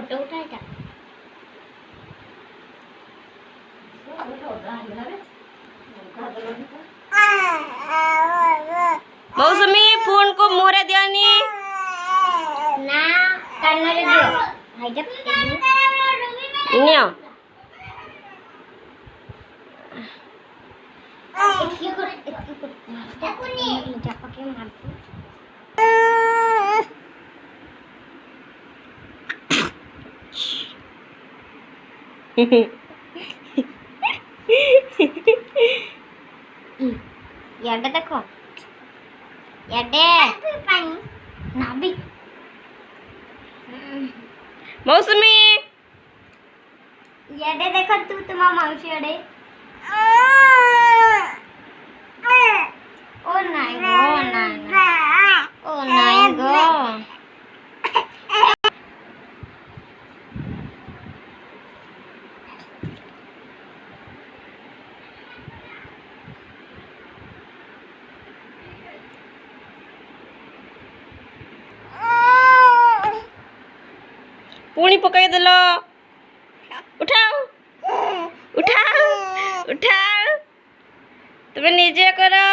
Photo उठाएगा। मौसमी phone को मोरे दियानी ना करना दियो हाय जब न्यो याडे देखो याडे नाभी मौसमी याडे देखो तू तुम्हारा मावशी याडे ओ नाही गो पुणी पकाई देलो उठाओ उठाओ उठाओ तुम्हें निजे करो